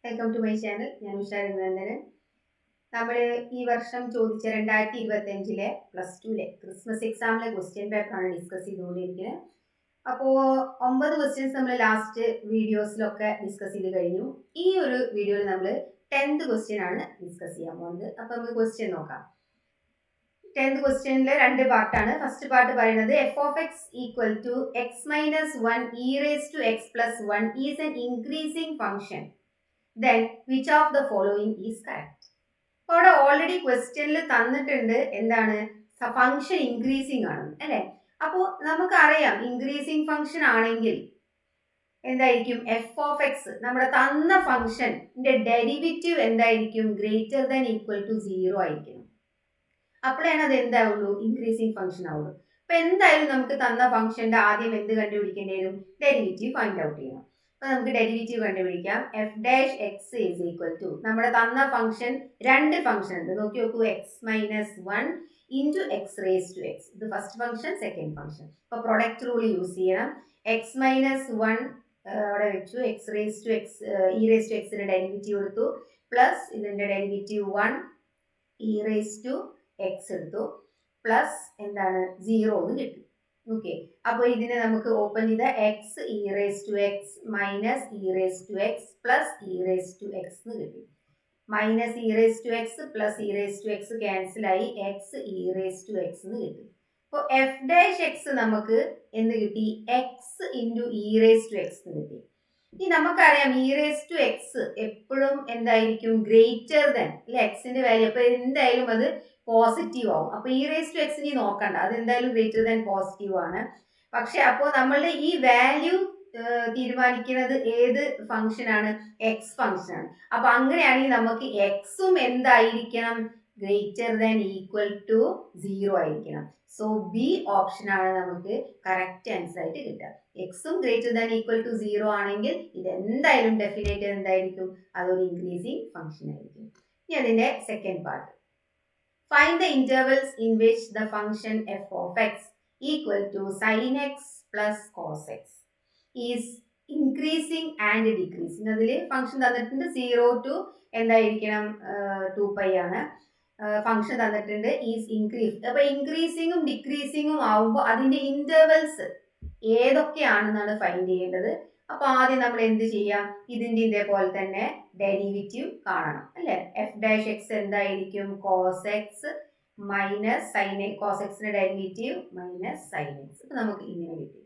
Welcome to my channel. ഞാൻ ഉഷാ രഘുനന്ദനൻ. നമ്മൾ ഈ വർഷം ചോദിച്ച 2025 +2 ക്രിസ്മസ് എക്സാമിലെ ക്വസ്റ്റ്യൻ പേപ്പറാണ് ഡിസ്കസ് ചെയ്തുകൊണ്ടിരിക്കുന്നത്. അപ്പോൾ 9 ക്വസ്റ്റ്യൻസ് നമ്മൾ ലാസ്റ്റ് വീഡിയോസിലൊക്കെ ഡിസ്കസ് ചെയ്ത് കഴിഞ്ഞു. ഈ ഒരു വീഡിയോയിൽ നമ്മൾ 10th ക്വസ്റ്റ്യൻ ആണ് ഡിസ്കസ് ചെയ്യാൻ പോകുന്നത്. അപ്പോൾ നമുക്ക് ക്വസ്റ്റ്യൻ നോക്കാം. 10th ക്വസ്റ്റ്യനിലെ 2 പാർട്ടാണ്. ഫസ്റ്റ് പാർട്ട് പറയുന്നത് f of x equal to x minus 1 e raised to x plus 1 is an increasing function. Then which of the following is correct? അപ്പോൾ അവിടെ ഓൾറെഡി ക്വസ്റ്റ്യനിൽ തന്നിട്ടുണ്ട് എന്താണ് ഫംഗ്ഷൻ ഇൻക്രീസിങ് ആണ് അല്ലേ. അപ്പോൾ നമുക്കറിയാം ഇൻക്രീസിങ് ഫംഗ്ഷൻ ആണെങ്കിൽ എന്തായിരിക്കും എഫ് ഓഫ് എക്സ് നമ്മുടെ തന്ന ഫംഗ്ഷന്റെ ഡെറിവേറ്റീവ് എന്തായിരിക്കും ഗ്രേറ്റർ ദാൻ ഈക്വൽ ടു 0 ആയിരിക്കണം. അപ്പോഴാണ് അത് എന്താവുള്ളൂ ഇൻക്രീസിങ് ഫംഗ്ഷൻ ആവുള്ളൂ. അപ്പൊ എന്തായാലും നമുക്ക് തന്ന ഫംഗ്ഷന്റെ ആദ്യം എന്ത് കണ്ടുപിടിക്കേണ്ടി വരും ഡെറിവേറ്റീവ് ഫൈൻഡ് ഔട്ട് ചെയ്യണം. അപ്പൊ നമുക്ക് ഡെറിവേറ്റീവ് കണ്ടുപിടിക്കാം. F dash x is equal to നമ്മുടെ തന്ന ഫംഗ്ഷൻ രണ്ട് ഫംഗ്ഷൻ ഉണ്ട് നോക്കി നോക്കൂ. X minus 1 into x raise to x, ഇത് ഫസ്റ്റ് ഫംഗ്ഷൻ സെക്കൻഡ് ഫംഗ്ഷൻ. അപ്പൊ പ്രൊഡക്റ്റ് റൂൾ യൂസ് ചെയ്യണം. എക്സ് മൈനസ് 1 അവിടെ വെച്ചു, x raise to x E raise to എക്സിന്റെ ഡെറിവേറ്റീവ് എടുത്തു, പ്ലസ് ഇതിന്റെ derivative 1 e raise to x എടുത്തു, പ്ലസ് എന്താണ് 0 എന്ന് കിട്ടി. ഓക്കെ, അപ്പോൾ ഇതിനെ നമുക്ക് ഓപ്പൺ ചെയ്ത X E raise to X minus E raise to X plus E raise to X എന്ന് കിട്ടി. Minus E raise to X plus E raise to X cancel ആയി X E raise to X എന്ന് കിട്ടി. അപ്പോൾ F dash X നമുക്ക് എന്ത് കിട്ടി X into E raise to X എന്ന് കിട്ടി. ഇനി നമുക്കറിയാം ഇ റേസ് ടു എക്സ് എപ്പോഴും എന്തായിരിക്കും ഗ്രേറ്റർ ദാൻ അല്ലെ എക്സിന്റെ വാല്യൂ. അപ്പോൾ എന്തായാലും അത് പോസിറ്റീവ് ആവും. അപ്പൊ ഇ റേസ് ടു എക്സ് ഇനി നോക്കണ്ട, അത് എന്തായാലും ഗ്രേറ്റർ ദാൻ പോസിറ്റീവ് ആണ്. പക്ഷെ അപ്പോൾ നമ്മളുടെ ഈ വാല്യൂ തീരുമാനിക്കുന്നത് ഏത് ഫംഗ്ഷൻ ആണ് എക്സ് ഫംഗ്ഷൻ ആണ്. അപ്പൊ അങ്ങനെയാണെങ്കിൽ നമുക്ക് എക്സും എന്തായിരിക്കണം ഗ്രേറ്റർ ദാൻ ഈക്വൽ ടു 0 ആയിരിക്കണം. സോ ബി ഓപ്ഷൻ ആണ് നമുക്ക് കറക്റ്റ് ആൻസർ ആയിട്ട് കിട്ടുക. എക്സും ഗ്രേറ്റർ ദാൻ ഈക്വൽ ടു 0 ആണെങ്കിൽ ഇത് എന്തായാലും ഡെഫിനേറ്റ് എന്തായിരിക്കും അതൊരു ഇൻക്രീസിങ് ഫംഗ്ഷൻ ആയിരിക്കും. ഇനി അതിന്റെ second part, find the intervals in which the function f of x equal to sin x plus cos x is increasing and decreasing. അതിൽ ഫംഗ്ഷൻ തന്നിട്ടുണ്ട് 0 to എന്തായിരിക്കണം 2π ആണ്. ഫംഗ്ഷൻ തന്നിട്ടുണ്ട് ഈസ് ഇൻക്രീസ്. അപ്പൊ ഇൻക്രീസിങ്ങും ഡിക്രീസിങ്ങും ആവുമ്പോൾ അതിന്റെ ഇന്റർവെൽസ് ഏതൊക്കെയാണെന്നാണ് ഫൈൻഡ് ചെയ്യേണ്ടത്. അപ്പൊ ആദ്യം നമ്മൾ എന്ത് ചെയ്യാം, ഇതിന്റെ ഇതേപോലെ തന്നെ ഡെറിവേറ്റീവ് കാണണം അല്ലെ. എഫ് ഡാഷ് എക്സ് എന്തായിരിക്കും cos X minus sine x, cos എക്സിന്റെ ഡെറിവേറ്റീവ് മൈനസ് സൈൻ എക്സ്. അപ്പൊ നമുക്ക് ഇങ്ങനെ കിട്ടി.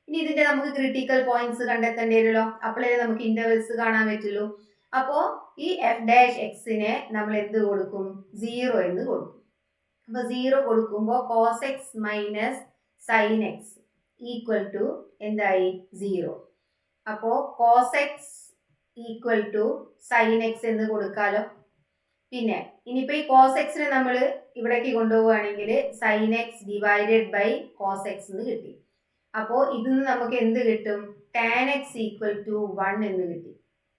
ഇനി ഇതിന്റെ നമുക്ക് ക്രിട്ടിക്കൽ പോയിന്റ്സ് കണ്ടെത്തേണ്ടി വരുമല്ലോ, അപ്പോഴേ നമുക്ക് ഇന്റർവെൽസ് കാണാൻ പറ്റുള്ളൂ. അപ്പോ ഈ എഫ് ഡാഷ് എക്സിനെ നമ്മൾ എന്ത് കൊടുക്കും 0 എന്ന് കൊടുക്കും. അപ്പൊ 0 കൊടുക്കുമ്പോൾ cos X minus sine X equal to എന്തായി 0. അപ്പോ cos X equal to sine X എന്ന് കൊടുക്കാലോ. പിന്നെ ഇനിയിപ്പോ ഈ കോസ് എക്സിനെ നമ്മൾ ഇവിടേക്ക് കൊണ്ടുപോവുകയാണെങ്കിൽ sine X divided by cos X എന്ന് കിട്ടി. അപ്പോ ഇതിന് നമുക്ക് എന്ത് കിട്ടും ടാൻ എക്സ് ഈക്വൽ ടു 1 എന്ന് കിട്ടി.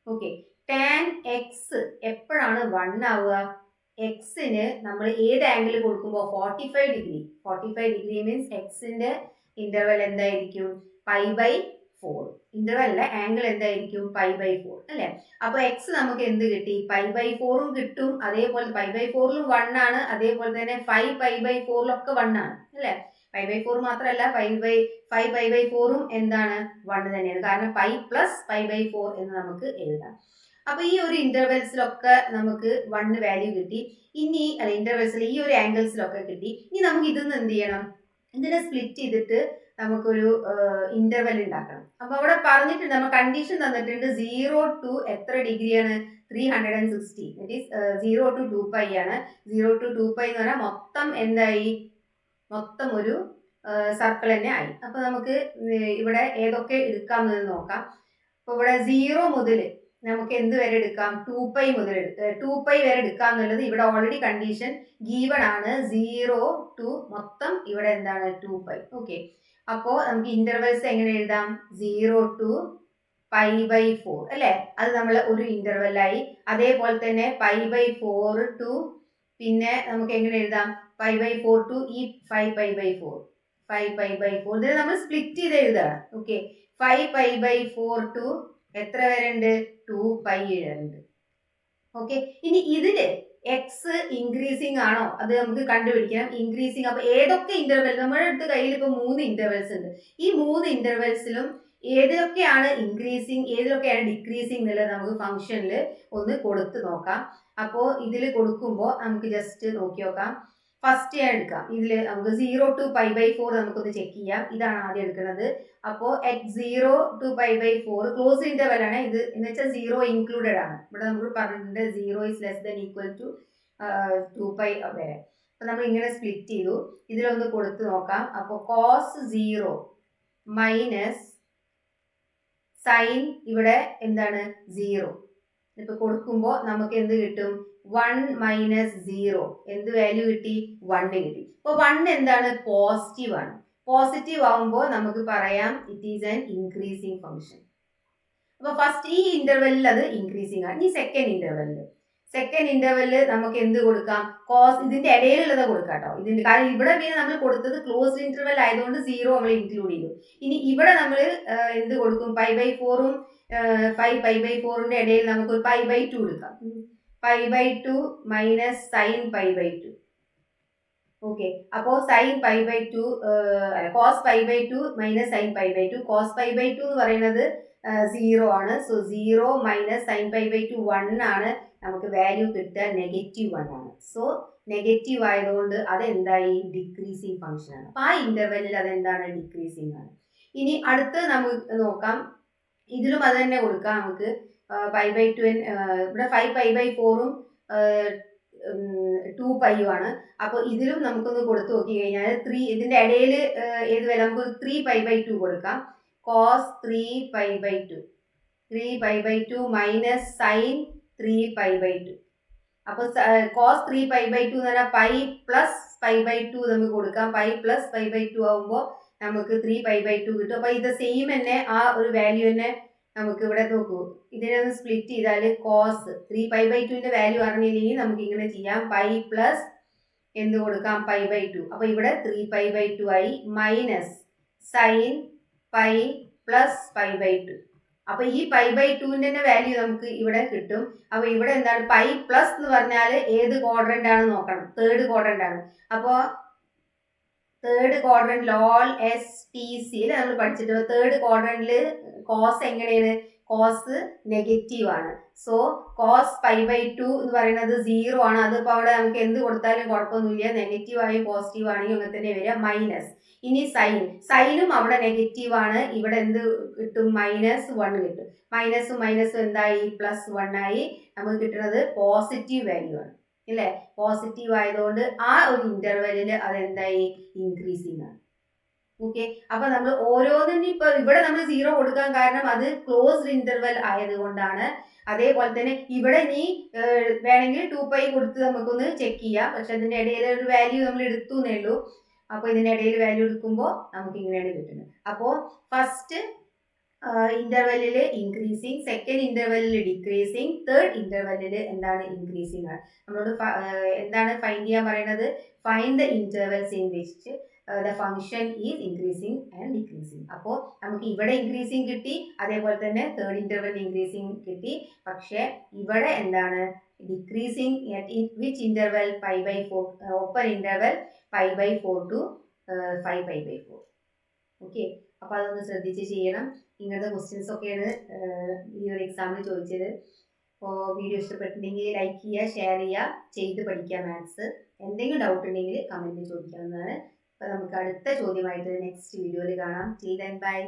ഓക്കെ, ടാൻ എക്സ് എപ്പോഴാണ് 1 ആവുക, എക്സിന് നമ്മൾ ഏത് ആംഗിൾ കൊടുക്കുമ്പോൾ 45 ഡിഗ്രി. 45 ഡിഗ്രി മീൻസ് എക്സിന്റെ ഇന്റർവെൽ എന്തായിരിക്കും π/4. ഇന്റർവെല്ലിലെ ആംഗിൾ എന്തായിരിക്കും π/4 അല്ലെ. അപ്പൊ എക്സ് നമുക്ക് എന്ത് കിട്ടി π/4ഉം കിട്ടും, അതേപോലെ π/4ലും 1 ആണ്, അതേപോലെ തന്നെ 5π/4ലൊക്കെ 1 ആണ് അല്ലെ. π/4 മാത്രമല്ല 5π/4ഉം എന്താണ് 1 തന്നെയാണ്, കാരണം π പ്ലസ് π/4 എന്ന് നമുക്ക് എഴുതാം. അപ്പൊ ഈ ഒരു ഇന്റർവെൽസിലൊക്കെ നമുക്ക് 1 വാല്യൂ കിട്ടി. ഇനി ഇന്റർവെൽസിൽ ഈ ഒരു ആംഗിൾസിലൊക്കെ കിട്ടി. ഇനി നമുക്ക് ഇതൊന്ന് എന്ത് ചെയ്യണം, ഇതിനെ സ്പ്ലിറ്റ് ചെയ്തിട്ട് നമുക്കൊരു ഇന്റർവെൽ ഉണ്ടാക്കണം. അപ്പൊ അവിടെ പറഞ്ഞിട്ടുണ്ട്, നമ്മൾ കണ്ടീഷൻ തന്നിട്ടുണ്ട് 0 to എത്ര ഡിഗ്രിയാണ് 360, ദാറ്റ് ഈസ് 0 to 2π ആണ്. 0 to 2π എന്ന് പറഞ്ഞാൽ മൊത്തം എന്തായി, മൊത്തം ഒരു സർക്കിൾ തന്നെ ആയി. അപ്പൊ നമുക്ക് ഇവിടെ ഏതൊക്കെ എടുക്കാമെന്ന് നോക്കാം. അപ്പൊ ഇവിടെ 0 മുതൽ നമുക്ക് എന്ത് വരെ എടുക്കാം 2π മുതൽ 2π വരെ എടുക്കാം എന്നുള്ളത് ഇവിടെ ഓൾറെഡി കണ്ടീഷൻ ഗീവൺ ആണ്. 0 to മൊത്തം ഇവിടെ എന്താണ് 2π. ഓക്കെ, അപ്പോ നമുക്ക് ഇന്റർവെൽസ് എങ്ങനെ എഴുതാം 0 to π/4 അല്ലെ, അത് നമ്മൾ ഒരു ഇന്റർവെല്ലായി. അതേപോലെ തന്നെ π/4 to പിന്നെ നമുക്ക് എങ്ങനെ എഴുതാം π/4 to ഈ 5π/4 ഇതിനെ നമ്മൾ സ്പ്ലിറ്റ് ചെയ്ത് എഴുതാണ്. ഓക്കെ, 5π/4 to എത്ര വരെ ഉണ്ട് 2π ഇടുന്നുണ്ട്. ഓക്കെ, ഇനി ഇതില് എക്സ് ഇൻക്രീസിങ് ആണോ അത് നമുക്ക് കണ്ടുപിടിക്കണം. ഇൻക്രീസിങ്, അപ്പൊ ഏതൊക്കെ ഇന്റർവെൽ, നമ്മുടെ അടുത്ത് കയ്യിൽ ഇപ്പൊ 3 ഇന്റർവെൽസ് ഉണ്ട്. ഈ 3 ഇന്റർവെൽസിലും ഏതൊക്കെയാണ് ഇൻക്രീസിങ് ഏതൊക്കെയാണ് ഡിക്രീസിങ് എന്നുള്ളത് നമുക്ക് ഫംഗ്ഷനിൽ ഒന്ന് കൊടുത്ത് നോക്കാം. അപ്പോൾ ഇതിൽ കൊടുക്കുമ്പോൾ നമുക്ക് ജസ്റ്റ് നോക്കി നോക്കാം. ഫസ്റ്റ് ഞാൻ എടുക്കാം. ഇതിൽ നമുക്ക് 0 to π/4 നമുക്കൊന്ന് ചെക്ക് ചെയ്യാം. ഇതാണ് ആദ്യം എടുക്കുന്നത്. അപ്പോൾ at 0 to π/4 ക്ലോസ് ഇന്റർവെൽ ആണ് ഇത്, എന്ന് വെച്ചാൽ 0 ഇൻക്ലൂഡഡ് ആണ്. ഇവിടെ നമ്മൾ പറഞ്ഞിട്ടുണ്ട് 0 is less than equal to 2π വരെ. അപ്പൊ നമ്മൾ ഇങ്ങനെ സ്പ്ലിറ്റ് ചെയ്തു. ഇതിലൊന്ന് കൊടുത്ത് നോക്കാം. അപ്പോൾ cos 0 മൈനസ് സൈൻ ഇവിടെ എന്താണ് 0. ഇപ്പൊ കൊടുക്കുമ്പോൾ നമുക്ക് എന്ത് കിട്ടും? 1 മൈനസ് 0 എന്ത് വാല്യൂ കിട്ടി? 1 കിട്ടി. അപ്പൊ 1 എന്താണ്? പോസിറ്റീവ് ആണ്. പോസിറ്റീവ് ആവുമ്പോൾ നമുക്ക് പറയാം it is an increasing function. അപ്പൊ ഫസ്റ്റ് ഈ ഇന്റർവെല്ലിൽ അത് ഇൻക്രീസിങ് ആണ്. ഈ സെക്കൻഡ് ഇന്റർവെല്ലിൽ നമുക്ക് എന്ത് കൊടുക്കാം? കോസ്, ഇതിന്റെ ഇടയിലുള്ളത് കൊടുക്കാം കേട്ടോ. ഇതിന്റെ കാരണം ഇവിടെ പിന്നെ നമ്മൾ കൊടുത്തത് ക്ലോസ്ഡ് ഇന്റർവെൽ ആയതുകൊണ്ട് 0 നമ്മൾ ഇൻക്ലൂഡ് ചെയ്തു. ഇനി ഇവിടെ നമ്മൾ എന്ത് കൊടുക്കും? π/4ഉം 5π/4ന്റെ ഇടയിൽ നമുക്ക് ഒരു π/2 എടുക്കാം. π/2 മൈനസ് സൈൻ π/2. ഓക്കെ, അപ്പോ sine π/2 cos π/2 minus sine π/2. Cos π/2 എന്ന് പറയുന്നത് 0 ആണ്. സോ 0 മൈനസ് സൈൻ π/2 1 ആണ്. നമുക്ക് വാല്യൂ കിട്ടുക -1 ആണ്. സോ നെഗറ്റീവ് ആയതുകൊണ്ട് അത് എന്തായി? ഡിക്രീസിങ് ഫംഗ്ഷൻ ആണ്. അപ്പൊ ആ ഇന്റർവെല്ലിൽ അതെന്താണ്? ഡിക്രീസിങ് ആണ്. ഇനി അടുത്ത് നമുക്ക് നോക്കാം. ഇതിലും അത് തന്നെ കൊടുക്കാം നമുക്ക്. π/2 ഇവിടെ 5π/4ഉം 2π ആണ്. അപ്പൊ ഇതിലും നമുക്കൊന്ന് കൊടുത്തു നോക്കി കഴിഞ്ഞാൽ 3 ഇതിന്റെ ഇടയിൽ ഏത് വരെ? നമുക്ക് 3π/2 കൊടുക്കാം. cos 3π/2 minus sine 3π/2. അപ്പൊ cos 3π/2 എന്ന് പറഞ്ഞാൽ π പ്ലസ് π/2 നമുക്ക് കൊടുക്കാം. π പ്ലസ് π/2 ആവുമ്പോൾ നമുക്ക് 3π/2 കിട്ടും. അപ്പൊ ഇത് സെയിം തന്നെ, ആ ഒരു വാല്യൂ തന്നെ നമുക്ക് ഇവിടെ നോക്കൂ. ഇതിനെ ഒന്ന് സ്പ്ലിറ്റ് ചെയ്താൽ കോസ് 3π/2ന്റെ വാല്യൂ അറിഞ്ഞില്ലെങ്കിൽ നമുക്ക് ഇങ്ങനെ ചെയ്യാം. π പ്ലസ് എന്ത് കൊടുക്കാം? π/2. അപ്പൊ ഇവിടെ 3π/2 ആയി. Minus sine π plus π/2. അപ്പൊ ഈ π/2ന്റെ വാല്യൂ നമുക്ക് ഇവിടെ കിട്ടും. അപ്പൊ ഇവിടെ എന്താണ്? π പ്ലസ് എന്ന് പറഞ്ഞാൽ ഏത് ക്വാഡ്രന്റ് ആണ് നോക്കണം? തേർഡ് ക്വാഡ്രന്റ് ആണ്. അപ്പോ തേർഡ് ക്വാഡ്രന്റ് ലോൾ STC നമ്മൾ പഠിച്ചിട്ടുണ്ട്. തേർഡ് ക്വാഡ്രന്റില് കോസ് എങ്ങനെയാണ്? കോസ് നെഗറ്റീവ് ആണ്. സോ കോസ് π/2 എന്ന് പറയുന്നത് 0 ആണ്. അതിപ്പോ അവിടെ നമുക്ക് എന്ത് കൊടുത്താലും കുഴപ്പമൊന്നുമില്ല. നെഗറ്റീവ് ആയും പോസിറ്റീവ് ആണെങ്കിൽ അങ്ങനെ തന്നെ വരിക. മൈനസ്, ഇനി സൈനും അവിടെ നെഗറ്റീവ് ആണ്. ഇവിടെ എന്ത് കിട്ടും? -1 കിട്ടും. മൈനസും മൈനസും എന്തായി? +1 ആയി. നമുക്ക് കിട്ടുന്നത് പോസിറ്റീവ് വാല്യൂ ആണ്. ഇല്ലേ? പോസിറ്റീവ് ആയതുകൊണ്ട് ആ ഒരു ഇന്റർവെല്ലില് അതെന്തായി? ഇൻക്രീസിങ് ആണ്. ഓക്കെ, അപ്പൊ നമ്മൾ ഓരോന്നിനും ഇപ്പൊ ഇവിടെ നമ്മൾ 0 കൊടുക്കാൻ കാരണം അത് ക്ലോസ്ഡ് ഇന്റർവെൽ ആയതുകൊണ്ടാണ്. അതേപോലെ തന്നെ ഇവിടെ ഇനി വേണമെങ്കിൽ 2π കൊടുത്ത് നമുക്കൊന്ന് ചെക്ക് ചെയ്യാം. പക്ഷെ അതിന്റെ ഇടയിൽ ഒരു വാല്യൂ നമ്മൾ എടുത്തു എന്നേ ഉള്ളൂ. അപ്പൊ ഇതിന്റെ ഇടയിൽ വാല്യൂ എടുക്കുമ്പോൾ നമുക്ക് ഇങ്ങനെയാണ് കിട്ടുന്നത്. അപ്പോ ഫസ്റ്റ് ഇന്റർവെല്ലിൽ ഇൻക്രീസിങ്, സെക്കൻഡ് ഇന്റർവെല്ലിൽ ഡിക്രീസിങ്, തേർഡ് ഇന്റർവെല്ലിൽ എന്താണ്? ഇൻക്രീസിങ് ആണ്. നമ്മളോട് എന്താണ് ഫൈൻഡ് ചെയ്യാൻ പറയുന്നത്? Find the intervals in which the function is increasing and decreasing. അപ്പോൾ നമുക്ക് ഇവിടെ ഇൻക്രീസിങ് കിട്ടി, അതേപോലെ തന്നെ തേർഡ് ഇന്റർവെൽ ഇൻക്രീസിങ് കിട്ടി. പക്ഷെ ഇവിടെ എന്താണ്? Decreasing which interval? π/4, open interval π/4 to 5π/4. Okay, അപ്പൊ അതൊന്ന് ശ്രദ്ധിച്ച് ചെയ്യണം. ഇങ്ങനത്തെ ക്വസ്റ്റ്യൻസ് ഒക്കെയാണ് ഈ ഒരു എക്സാമിൽ ചോദിച്ചത്. അപ്പോൾ വീഡിയോ ഇഷ്ടപ്പെട്ടിട്ടുണ്ടെങ്കിൽ ലൈക്ക് ചെയ്യുക, ഷെയർ ചെയ്യുക, ചെയ്ത് പഠിക്കുക മാത്സ്. എന്തെങ്കിലും ഡൗട്ട് ഉണ്ടെങ്കിൽ കമൻറ്റ് ചോദിക്കാവുന്നതാണ്. അപ്പോൾ നമുക്ക് അടുത്ത ചോദ്യമായിട്ട് നെക്സ്റ്റ് വീഡിയോയിൽ കാണാം. Till then bye.